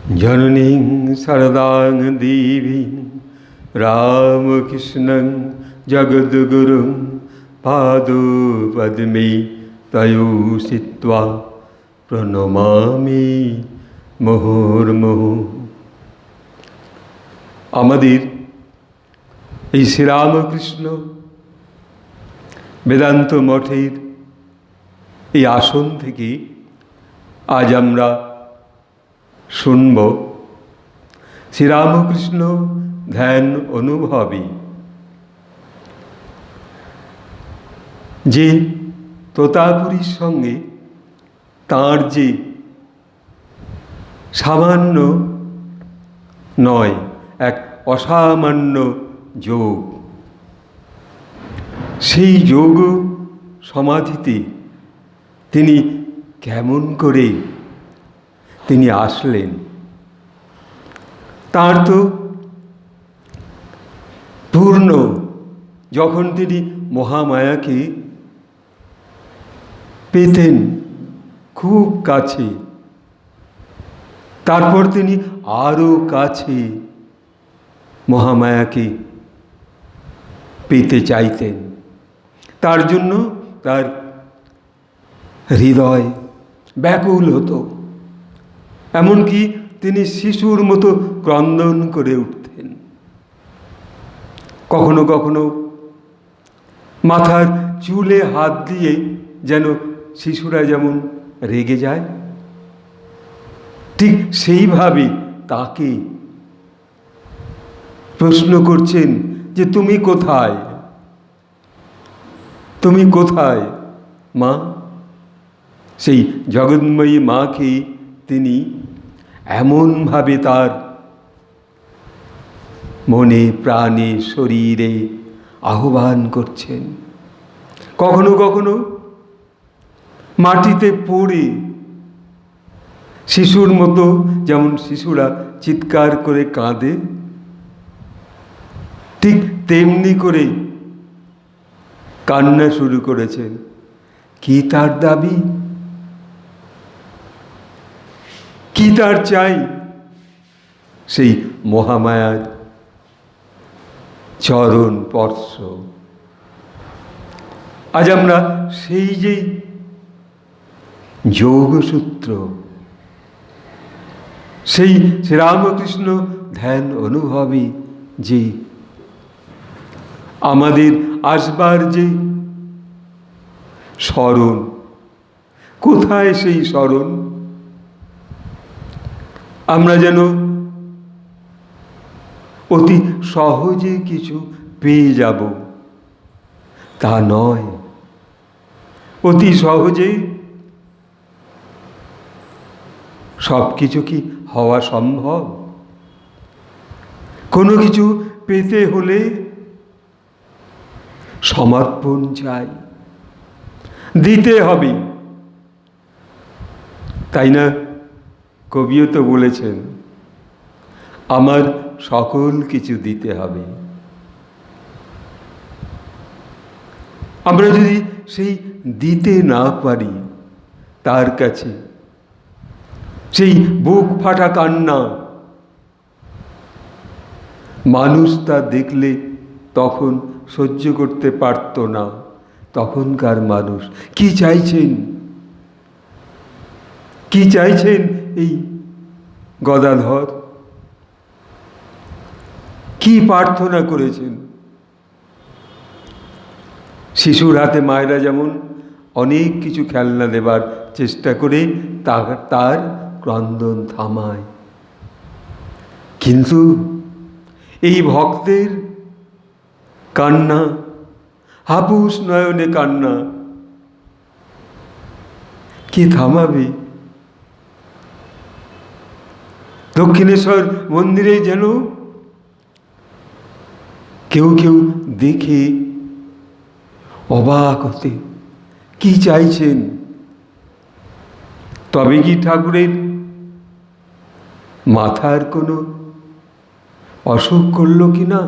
जननीं सरदां देवीं रामकृष्णं जगद्गुरुं पादपद्मे तयोः स्थित्वा প্রণমামি মুহুর্মুহু। আমাদের এই শ্রীরামকৃষ্ণ বেদান্ত মঠের এই আসন থেকে আজ আমরা শুনব শ্রীরামকৃষ্ণ ধ্যান অনুভবী, যে তোতাপুরীর সঙ্গে তাঁর যে সামান্য নয়, এক অসামান্য যোগ, সেই যোগ সমাধিতে তিনি কেমন করে তিনি আসলেন। তাঁর তো পূর্ণ, যখন তিনি মহামায়াকে পেতেন খুব কাছে, তারপর তিনি আরও কাছে মহামায়াকে পেতে চাইতেন। তার জন্য তার হৃদয় ব্যাকুল হতো, এমনকি তিনি শিশুর মতো ক্রন্দন করে উঠতেন। কখনো কখনো মাথার চুলে হাত দিয়ে, যেন শিশুরা যেমন রেগে যায়, ঠিক সেইভাবে তাকে প্রশ্ন করছেন যে তুমি কোথায়, তুমি কোথায় মা? সেই জগন্ময়ী মাকে তিনি এমনভাবে তার মনে প্রাণে শরীরে আহ্বান করছেন। কখনো কখনো মাটিতে পড়ে শিশুর মতো, যেমন শিশুরা চিৎকার করে কাঁদে, ঠিক তেমনি করে কান্না শুরু করেছেন। কি তার দাবি, কি তার চাই? সেই মহামায়ার চরণ স্পর্শ। আজ আমরা সেই যে যোগসূত্র, সেই শ্রীরামকৃষ্ণ ধ্যান অনুভবী যে আমাদের আসবার যে স্মরণ, কোথায় সেই স্মরণ? আমরা যেন অতি সহজে কিছু পেয়ে যাব তা নয়। অতি সহজে সব কিছু কি হওয়া সম্ভব? কোনো কিছু পেতে হলে সমর্পণ চাই, দিতে হবে, তাই না? কবিও তো বলেছেন, আমার সকল কিছু দিতে হবে। আমরা যদি সেই দিতে না পারি তার কাছে, সেই বুক ফাটা কান্না, মানুষ তা দেখলে তখন সহ্য করতে পারত না। তখনকার মানুষ কি চাইছেন, কি চাইছেন এই গদাধর, কি প্রার্থনা করেছেন? শিশুর হাতে মায়েরা যেমন অনেক কিছু খেলনা দেবার চেষ্টা করে তার ক্রন্দন থামায়, কিন্তু এই ভক্তের কান্না, হাপুস নয়নে কান্না, কি থামাবে? দক্ষিণেশ্বর মন্দিরে যেন কেউ কেউ দেখে অবাক হতে, কি চাইছেন? তবে কি ঠাকুরের মাথার কোনো অসুখ করল কি না?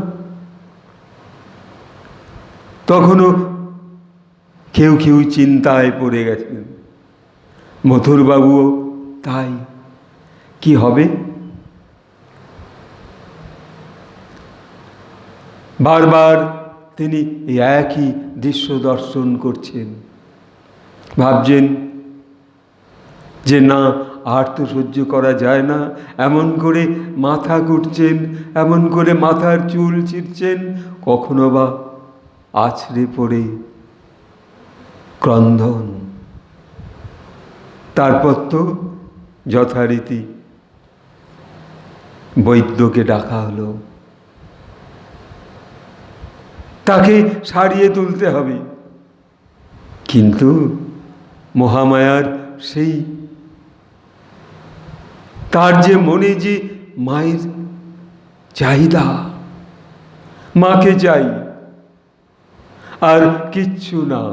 তখনও কেউ কেউ চিন্তায় পড়ে গেছেন। মথুরবাবুও তাই, কি হবে? বারবার তিনি এই একই দৃশ্য দর্শন করছেন, ভাবছেন যে না, আর তো সহ্য করা যায় না। এমন করে মাথা কুটছেন, এমন করে মাথার চুল ছিঁড়ছেন, কখনো বা আছড়ে পড়ে ক্রন্দন। তারপর তো যথারীতি বৈদ্যকে ডাকা হলো, তাকে সারিয়ে তুলতে হবে। কিন্তু মহামায়ার সেই, তার যে মনে যে মায়ের চাহিদা, মাকে চাই, আর কিচ্ছু না।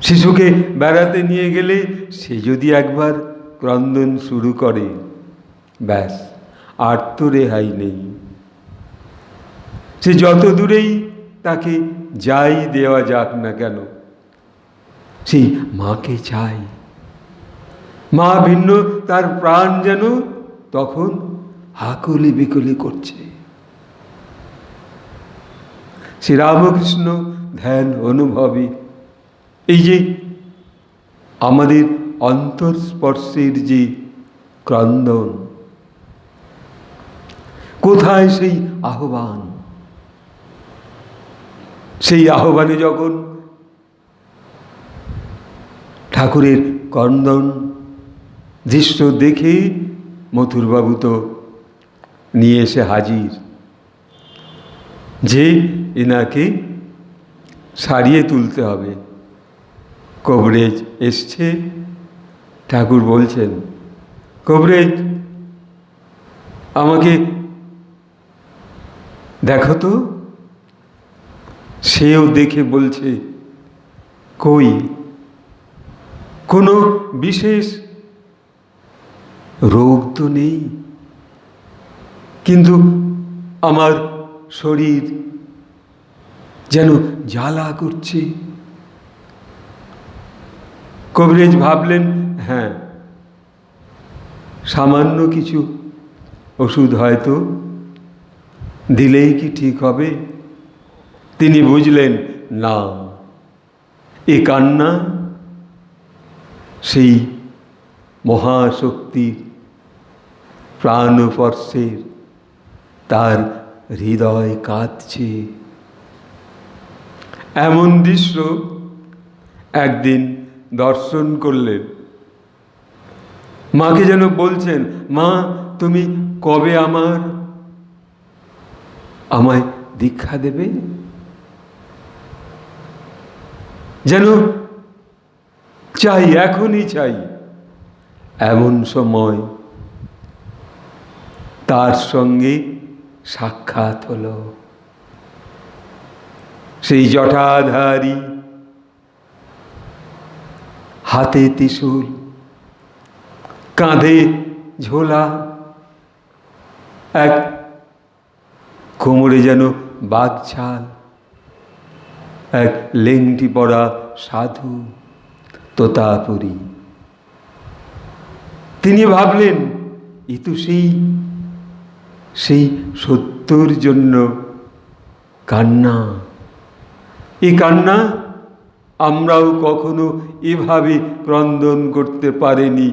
শিশুকে বেড়াতে নিয়ে গেলে সে যদি একবার ক্রন্দন শুরু করে, ব্যাস, আর তো রেহাই নেই। সে যত দূরেই তাকে যাই দেওয়া যাক না কেন, সেই মাকে চাই। মা ভিন্ন, তার প্রাণ যেন তখন হাকুলি বিকুলি করছে। শ্রীরামকৃষ্ণ ধ্যান অনুভবী এই যে আমাদের অন্তঃস্পর্শের যে ক্রন্দন, কোথায় সেই আহ্বান? সেই আহ্বানে যখন ঠাকুরের ক্রন্দন দৃশ্য দেখে মথুরবাবু তো নিয়ে এসে হাজির, যে এনাকে সারিয়ে তুলতে হবে। কবরেজ এসছে, ঠাকুর বলছেন, কবরেজ আমাকে দেখো তো। সেও দেখে বলছে, কই, কোনো বিশেষ রোগ তো নেই, কিন্তু আমার শরীর যেন জ্বালা করছে। কবিরাজ ভাবলেন, হ্যাঁ, সামান্য কিছু ওষুধ হয়তো দিলেই কি ঠিক হবে? তিনি বুঝলেন না, এ কান্না সেই মহাশক্তির প্রাণস্পর্শের, তার হৃদয় কাঁদছে। এমন দৃশ্য একদিন দর্শন করলেন। মাকে যেন বলছেন, মা তুমি কবে আমায় দীক্ষা দেবে? যেন চাই, এখনই চাই। এমন সময় তার সঙ্গে সাক্ষাৎ হলো। সেই জটাধারী, হাতে ত্রিশূল, কাঁধে ঝোলা, এক কোমরে যেন বাঘছাল, এক লেংটি পরা সাধু তোতাপুরী। তিনি ভাবলেন, এ তো সেই সত্যর জন্য কান্না। এই কান্না আমরাও কখনো এভাবে ক্রন্দন করতে পারিনি।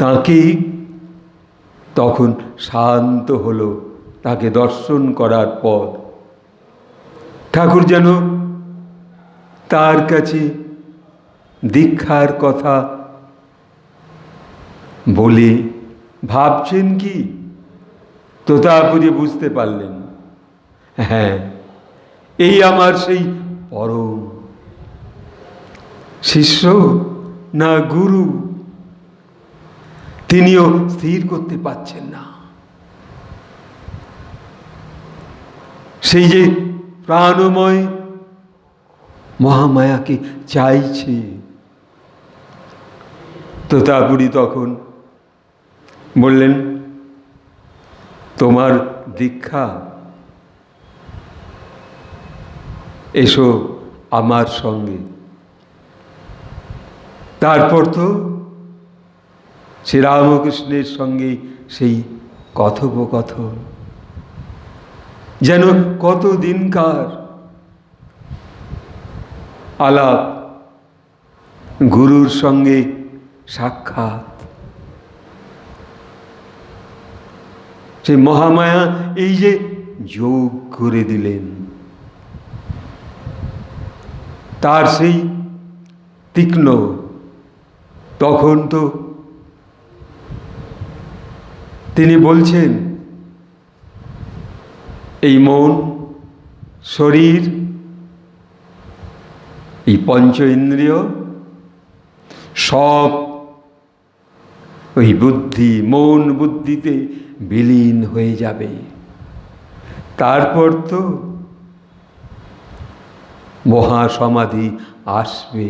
তাকে তখন শান্ত হলো, তাকে দর্শন করার পর। ঠাকুর যেন তার কাছে দীক্ষার কথা বলে ভাবছেন কি, তোতাপুরি বুঝতে পারলেন, হ্যাঁ, এই আমার সেই পরম শিষ্য না গুরু। তিনিও স্থির করতে পারছেন না। সেই যে প্রাণময় মহামায়াকে চাইছে। তোতাপুরি তখন বললেন, তোমার দীক্ষা, এসো আমার সঙ্গে। তারপর তো শ্রীরামকৃষ্ণের সঙ্গে সেই কথোপকথন, যেন কতদিনকার আলাপ, গুরুর সঙ্গে সাক্ষাৎ। সে মহামায়া এই যে যোগ করে দিলেন, তার সেই তীক্ষ্ণ, তখন তো তিনি বলছেন এই মন, শরীর, এই পঞ্চ ইন্দ্রিয় সব ওই বুদ্ধি, মন বুদ্ধিতে বিলীন হয়ে যাবে। তারপর তো মহাসমাধি আসবে।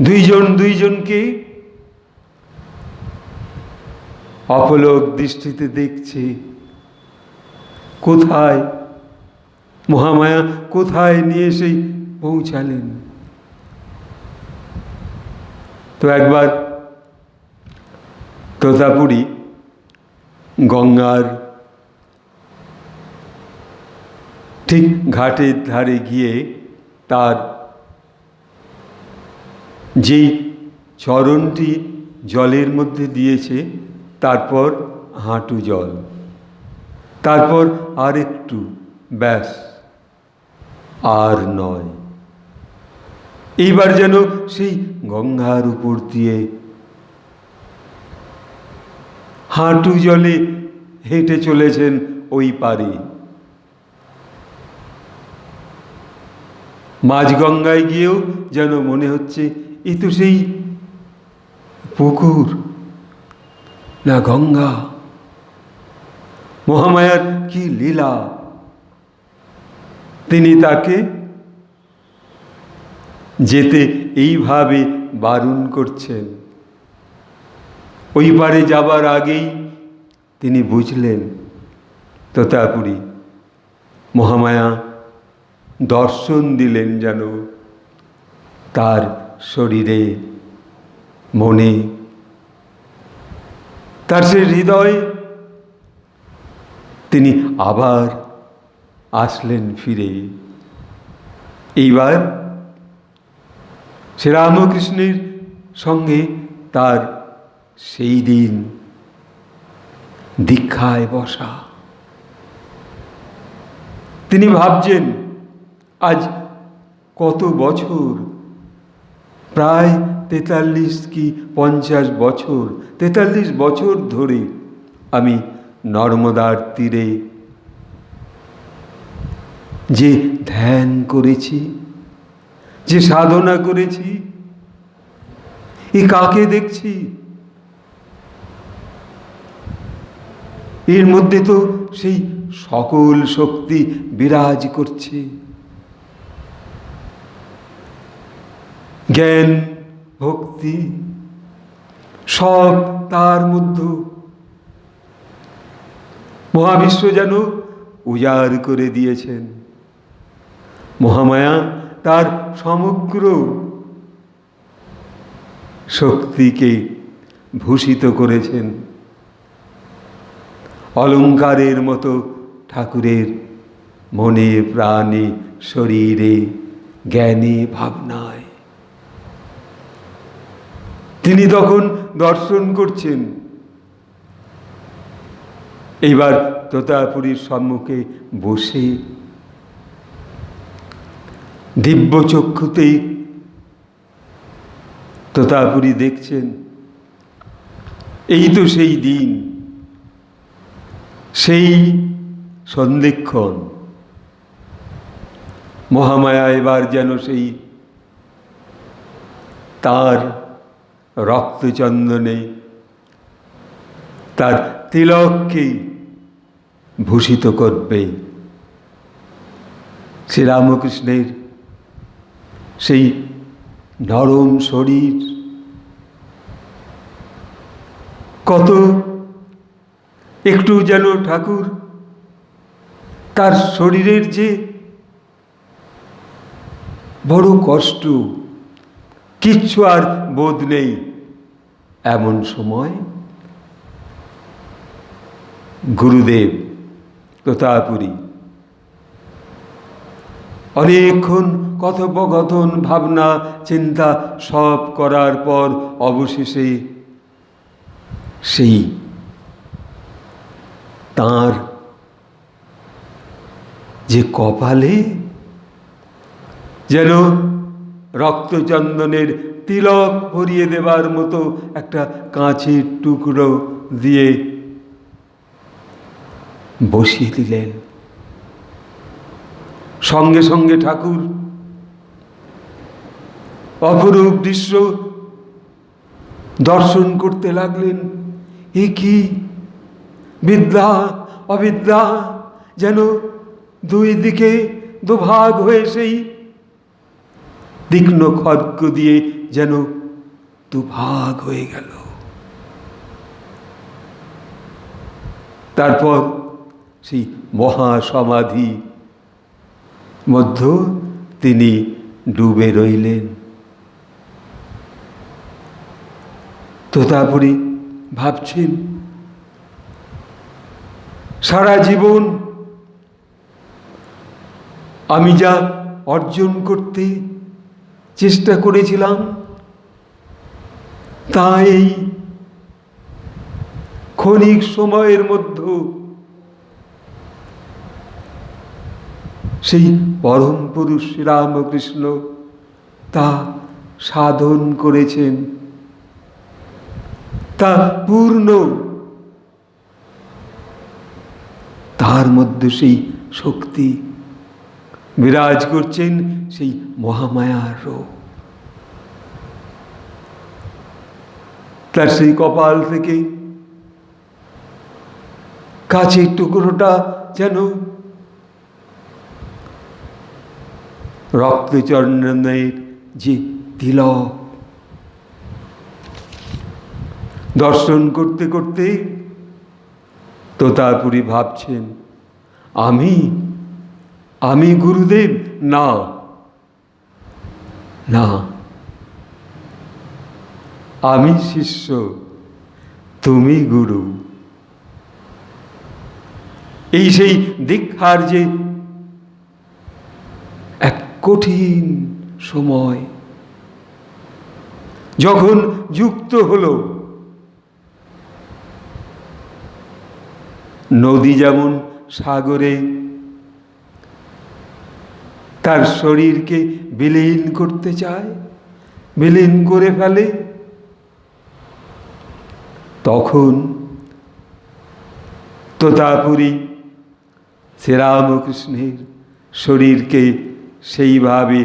দুইজন দুইজনকে অপলক দৃষ্টিতে দেখছে। কোথায় মহামায়া, কোথায় নিয়ে এসে পৌঁছালেন? তো একবার তোতাপুরী গঙ্গার ঠিক ঘাটের ধারে গিয়ে তার যেই চরণটি জলের মধ্যে দিয়েছে, তারপর হাঁটু জল, তারপর আর একটু, ব্যাস, আর নয়। এইবার যেন সেই গঙ্গার উপর দিয়ে হাঁটু জলে হেঁটে চলেছেন ওই পারে। মাঝগঙ্গায় গিয়েও যেন মনে হচ্ছে এ তো সেই পুকুর না গঙ্গা। মহামায়ার কি লীলা! তিনি তাকে যেতে এইভাবে বারণ করছেন। ওই পারে যাবার আগেই তিনি বুঝলেন তোতাপুরী মহামায়া দর্শন দিলেন যেন তার শরীরে, মনে, তার সে হৃদয়। তিনি আবার আসলেন ফিরে। এইবার শ্রীরামকৃষ্ণের সঙ্গে তার সেই দিন দীক্ষায় বসা। তিনি ভাবছেন আজ কত বছর, প্রায় 43 কি 50 বছর, 43 বছর ধরে আমি নর্মদার তীরে যে ধ্যান করেছি, যে সাধনা করেছি, এ কাকে দেখছি? এর মধ্যে তো সেই সকল শক্তি বিরাজ করছে। জ্ঞান, ভক্তি সব তার মধ্যে। মহাবিশ্ব যেন উজাড় করে দিয়েছেন। মহামায়া তার সমগ্র শক্তিকে ভূষিত করেছেন। অলঙ্কারের মতো ঠাকুরের মনে, প্রাণে, শরীরে, জ্ঞানে, ভাবনায় তিনি তখন দর্শন করছেন। এইবার তোতাপুরীর সম্মুখে বসে দিব্য চক্ষুতেই তোতাপুরী দেখছেন এই তো সেই দিন, সেই সন্ধিক্ষণ। মহামায়া এবার যেন সেই তার রক্তচন্দনে, তার তিলককে ভূষিত করবে। শ্রীরামকৃষ্ণের সেই নরম শরীর, কত একটু যেন ঠাকুর তার শরীরের যে বড় কষ্ট, কিচ্ছু আর বোধ নেই, এমন সময় গুরুদেব তোতাপুরী অনেকক্ষণ কথোপকথন, ভাবনা চিন্তা সব করার পর অবশেষে সেই তাঁর যে কপালে যেন রক্তচন্দনের তিলক পরিয়ে দেবার মতো একটা কাঁচের টুকরো দিয়ে বসিয়ে দিলেন। সঙ্গে সঙ্গে ঠাকুর অপরূপ দৃশ্য দর্শন করতে লাগলেন। এ কি বিদ্যা অবিদ্যা যেন দুই দিকে দুভাগ হয়ে সেই তীক্ষ্ণ খড়গ দিয়ে যেন দুভাগ হয়ে গেল। তারপর সেই মহাসমাধি মধ্য তিনি ডুবে রইলেন। তোতাপুরী ভাবছেন, সারা জীবন আমি যা অর্জন করতে চেষ্টা করেছিলাম তা এই ক্ষণিক সময়ের মধ্যে সেই পরম পুরুষ শ্রীরামকৃষ্ণ তা সাধন করেছেন, তা পূর্ণ। তার মধ্যে সেই শক্তি বিরাজ করছেন, সেই মহামায়ার রূপ। তার সেই কপাল থেকে কাছের টুকরোটা যেন রক্তচন্দনের যে তিলক দর্শন করতে করতে তোতাপুরী ভাবছেন, আমি গুরুদেব না, না, আমি শিষ্য, তুমি গুরু। এই সেই দীক্ষার যে এক কঠিন সময় যখন যুক্ত হলো, নদী যেমন সাগরে তার শরীরকে বিলীন করতে চায়, বিলীন করে ফেলে, তখন তোতাপুরী শ্রীরামকৃষ্ণের শরীরকে সেইভাবে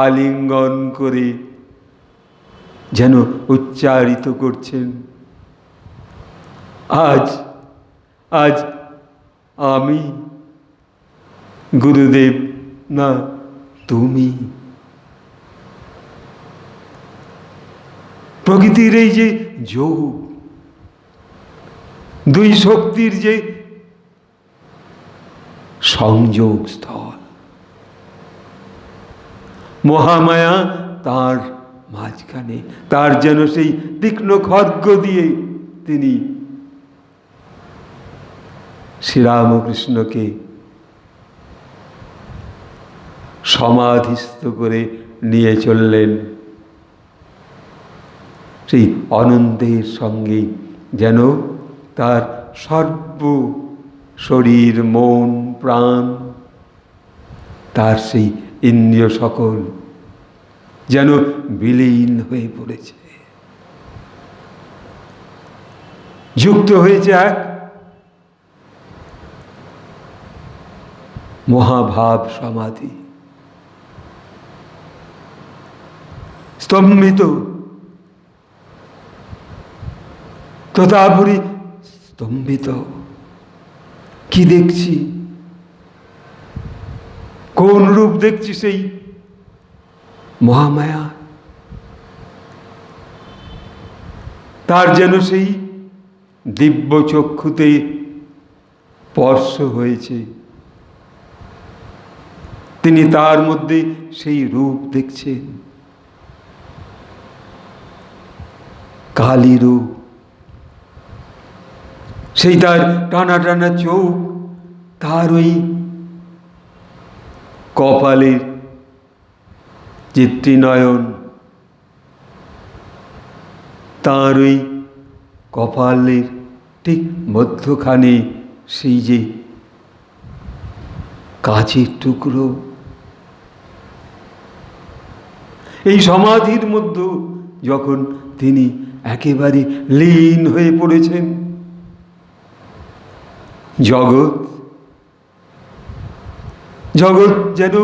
আলিঙ্গন করে যেন উচ্চারিত করছেন, আজ আজ আমি গুরুদেব না, তুমি। প্রকৃতির এই যে যোগ, দুই শক্তির যে সংযোগ স্থল, মহামায়া তার মাঝখানে, তার যেন সেই তীক্ষ্ণ খড়গ দিয়ে তিনি শ্রীরামকৃষ্ণকে সমাধিস্থ করে নিয়ে চললেন। সেই অনন্তের সঙ্গে যেন তার সর্ব শরীর, মন, প্রাণ, তার সেই ইন্দ্রিয় সকল যেন বিলীন হয়ে পড়েছে, যুক্ত হয়েছে এক মহাভাব সমাধি। স্তম্ভিত তোতাপুরী, স্তম্ভিত। কি দেখছি, কোন রূপ দেখছি? সেই মহামায়া, তার যেন সেই দিব্য চক্ষুতে স্পর্শ হয়েছে। তিনি তার মধ্যে সেই রূপ দেখছেন। কালী রূপ, সেই তার টানা টানা চোখ, তার ওই কপালের যে ত্রিনয়ন, তার ওই কপালের ঠিক মধ্যখানে সেই যে কাচের টুকরো, এই সমাধির মধ্যে যখন তিনি একেবারে লীন হয়ে পড়েছেন, জগৎ জগৎ যেন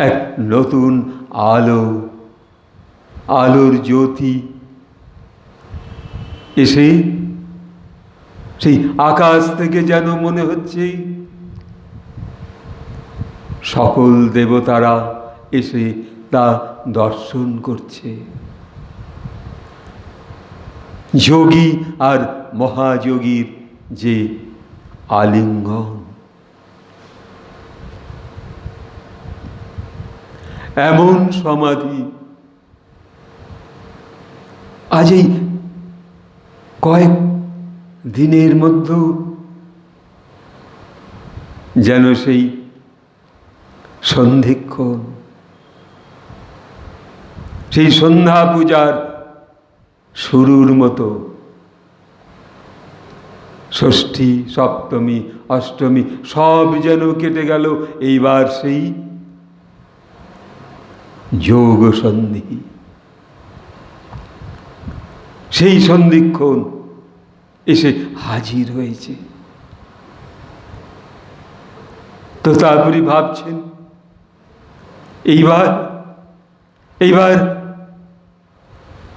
এক নতুন আলোর জ্যোতি এসে সেই আকাশ থেকে যেন মনে হচ্ছে সকল দেবতারা এসে তা দর্শন করছে। যোগী আর মহাযোগীর যে আলিঙ্গন, এমন সমাধি আজ এই কয়েক দিনের মধ্যে যেন সেই সন্ধিক্ষণ, সেই সন্ধ্যা পূজার শুরুর মতো, ষষ্ঠী, সপ্তমী, অষ্টমী সব যেন কেটে গেল, এইবার সেই যোগ সন্ধি, সেই সন্ধিক্ষণ এসে হাজির হয়েছে। তো তারপরে ভাবছেন এইবার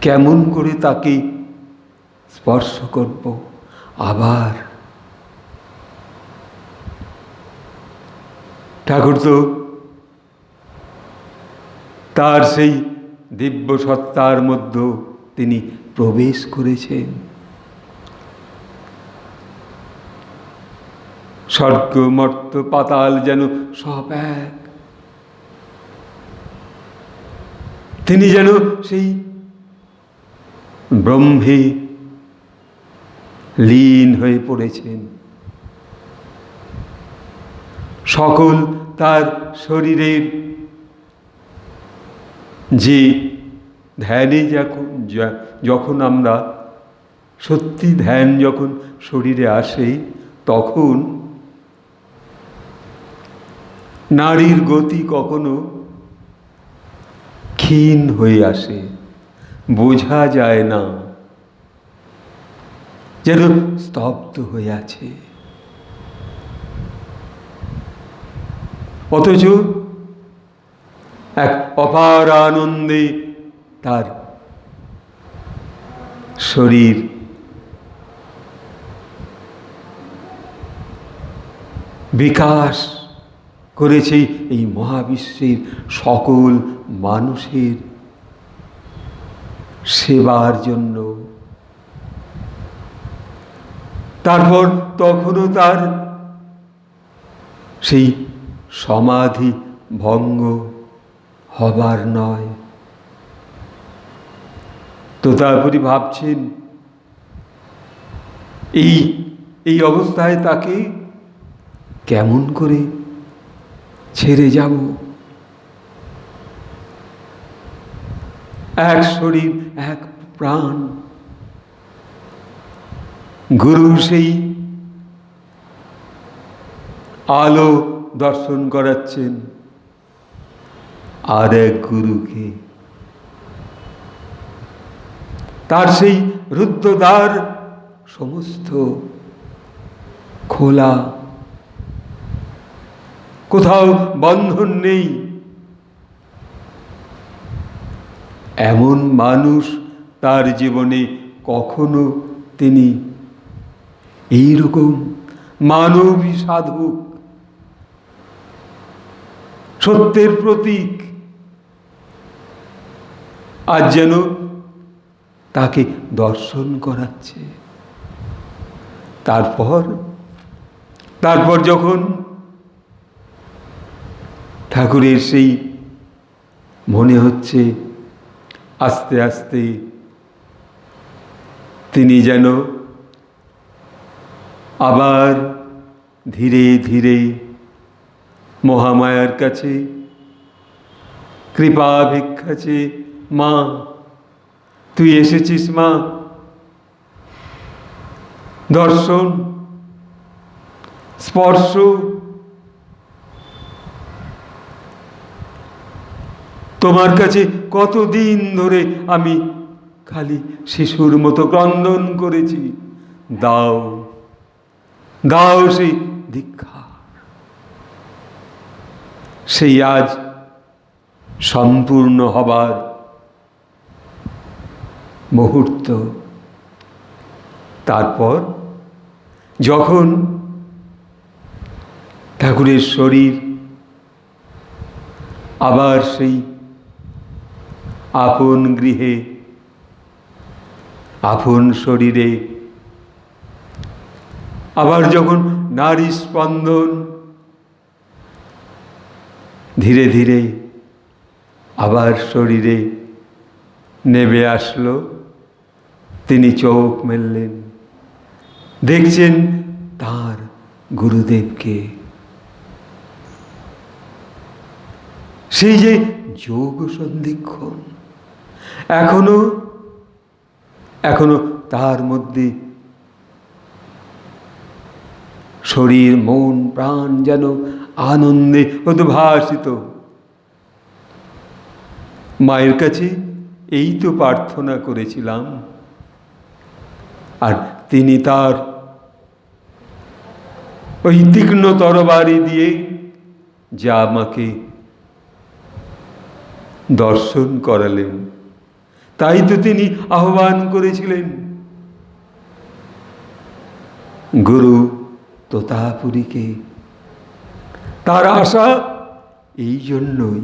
কেমন করে তাকে স্পর্শ করব। আবার ঠাকুর তো তার সেই দিব্য সত্তার মধ্যে তিনি প্রবেশ করেছেন। স্বর্গ মর্ত পাতাল যেন সব এক, তিনি যেন সেই ব্রহ্মে লীন হয়ে পড়েছেন। সকল তার শরীরের যে ধ্যানে যখন আমরা সত্যি ধ্যান যখন শরীরে আসে, তখন নারীর গতি কখনো ক্ষীণ হয়ে আসে, বোঝা যায় না, যেন স্তব্ধ হয়ে আছে। অথচ এক অপার আনন্দে তার শরীর বিকাশ করেছে এই মহাবিশ্বের সকল মানুষের সেবার জন্য। তারপর তখনও তার সেই সমাধি ভঙ্গ হবার নয়। তো তারপরে ভাবছেন এই অবস্থায় তাকে কেমন করে ছেড়ে যাব। এক শরীর এক প্রাণ, গুরু সেই আলো দর্শন করাচ্ছেন আর এক গুরুকে। তার সেই রুদ্ধদ্বার সমস্ত খোলা, কোথাও বন্ধন নেই। এমন মানুষ তার জীবনে কখনো তিনি এইরকম মানবী সাধক, সত্যের প্রতীক, আজ যেন তাকে দর্শন করাচ্ছে। তারপর যখন ঠাকুরের সেই মনে হচ্ছে আস্তে আস্তে তিনি যেন আবার ধীরে ধীরে মহামায়ার কাছে কৃপা ভিক্ষা চেয়ে, মা তুই এসেছিস মা, দর্শন স্পর্শ, তোমার কাছে কতদিন ধরে আমি খালি শিশুর মতো ক্রন্দন করেছি, দাও দাও সেই দীক্ষা। সেই আজ সম্পূর্ণ হবার মুহূর্ত। তারপর যখন ঠাকুরের শরীর আবার সেই আপন গৃহে আপন শরীরে, আবার যখন নারী স্পন্দন ধীরে ধীরে আবার শরীরে নেমে আসলো, তিনি চোখ মেললেন, দেখছেন তার গুরুদেবকে। সেই যে যোগ সন্ধিক্ষণ এখনো তার মধ্যে শরীর মন প্রাণ যেন আনন্দে উদ্ভাসিত। মায়ের কাছে এই তো প্রার্থনা করেছিলাম, আর তিনি তার ওই তীক্ষ্ণ তরবারি দিয়ে যা আমাকে দর্শন করালেন, তাই তো তিনি আহ্বান করেছিলেন। গুরু তোতাপুরীকে, তার আশা এই জন্যই,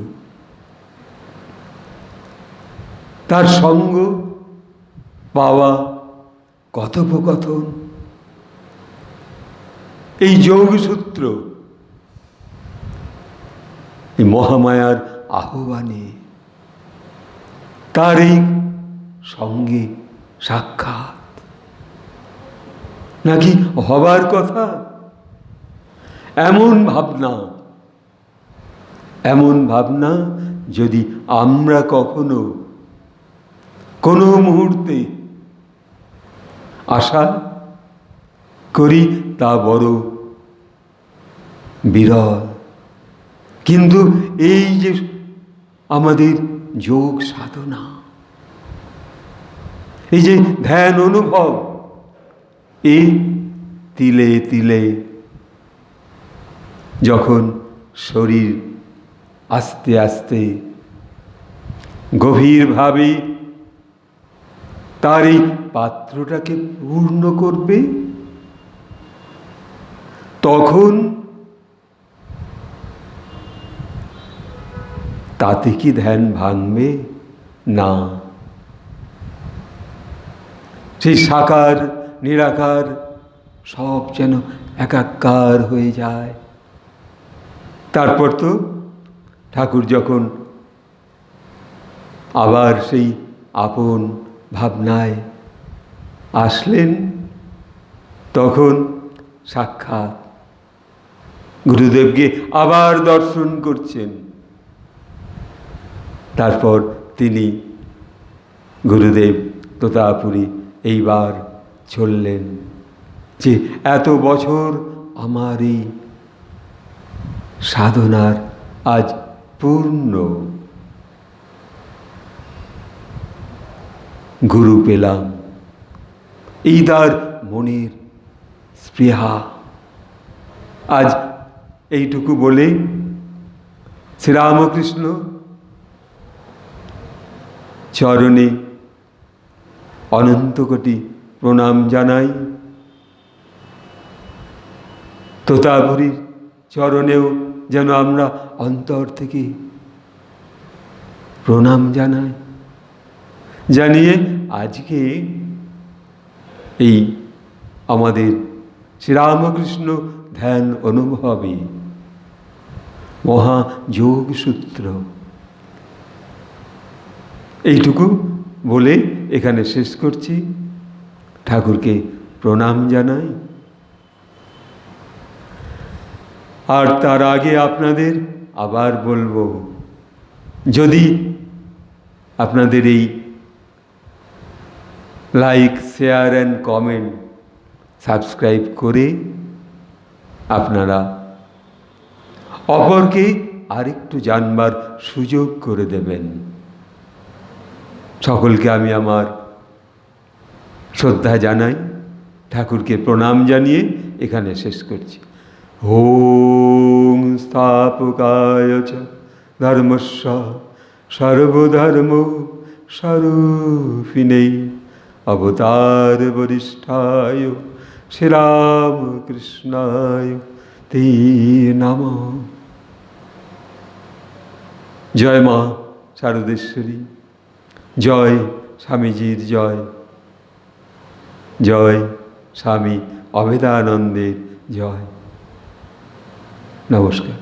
তার সঙ্গ পাওয়া, কথোপকথন, এই যোগসূত্র, এই মহামায়ার আহ্বানে তার এই সঙ্গে সাক্ষাৎ নাকি হবার কথা, এমন ভাবনা যদি আমরা কখনো কোনো মুহূর্তে আশা করি, তা বড় বিরল। কিন্তু এই যে আমাদের যোগ সাধনা, এই যে ধ্যান অনুভব, এই তিলে তিলে যখন শরীর আস্তে আস্তে গভীরভাবে তার এই পাত্রটাকে পূর্ণ করবে, তখন তাতে কি ধ্যান ভাঙবে? না। সেই সাকার নিরাকার সব যেন একাকার হয়ে যায়। তারপর তো ঠাকুর যখন আবার সেই আপন ভাবনায় আসলেন, তখন সাক্ষাৎ গুরুদেবকে আবার দর্শন করছেন। তারপর তিনি গুরুদেব তোতাপুরী এইবার চললেন যে এত বছর আমার এই সাধনার আজ পূর্ণ গুরু পেলাম, এই তার মনের স্পৃহা। আজ এইটুকু বলে শ্রীরামকৃষ্ণ চরণে অনন্ত কোটি প্রণাম জানাই, তোতাপুরীর চরণেও যেন আমরা অন্তর থেকে প্রণাম জানাই। জানিয়ে আজকে এই আমাদের শ্রীরামকৃষ্ণ ধ্যান অনুভবে মহাযোগ সূত্র এইটুকু বলে এখানে শেষ করছি। ঠাকুরকে প্রণাম জানাই। আর তার আগে আপনাদের আবার বলবো, যদি আপনাদের এই like, share and comment, subscribe করে আপনারা অপরকে আরেকটু জানবার সুযোগ করে দেবেন। সকলকে আমি আমার শ্রদ্ধা জানাই, ঠাকুরকে প্রণাম জানিয়ে এখানে শেষ করছি। ওম স্থাপকায় চ ধর্মস্য সর্বধর্ম স্বরূপিণে অবতার বরিষ্ঠায় শ্রীরামকৃষ্ণায় তে নমঃ। জয় মা শারদেশ্বরী, জয় স্বামীজির জয়, জয় স্বামী অভেদানন্দের জয়। নমস্কার।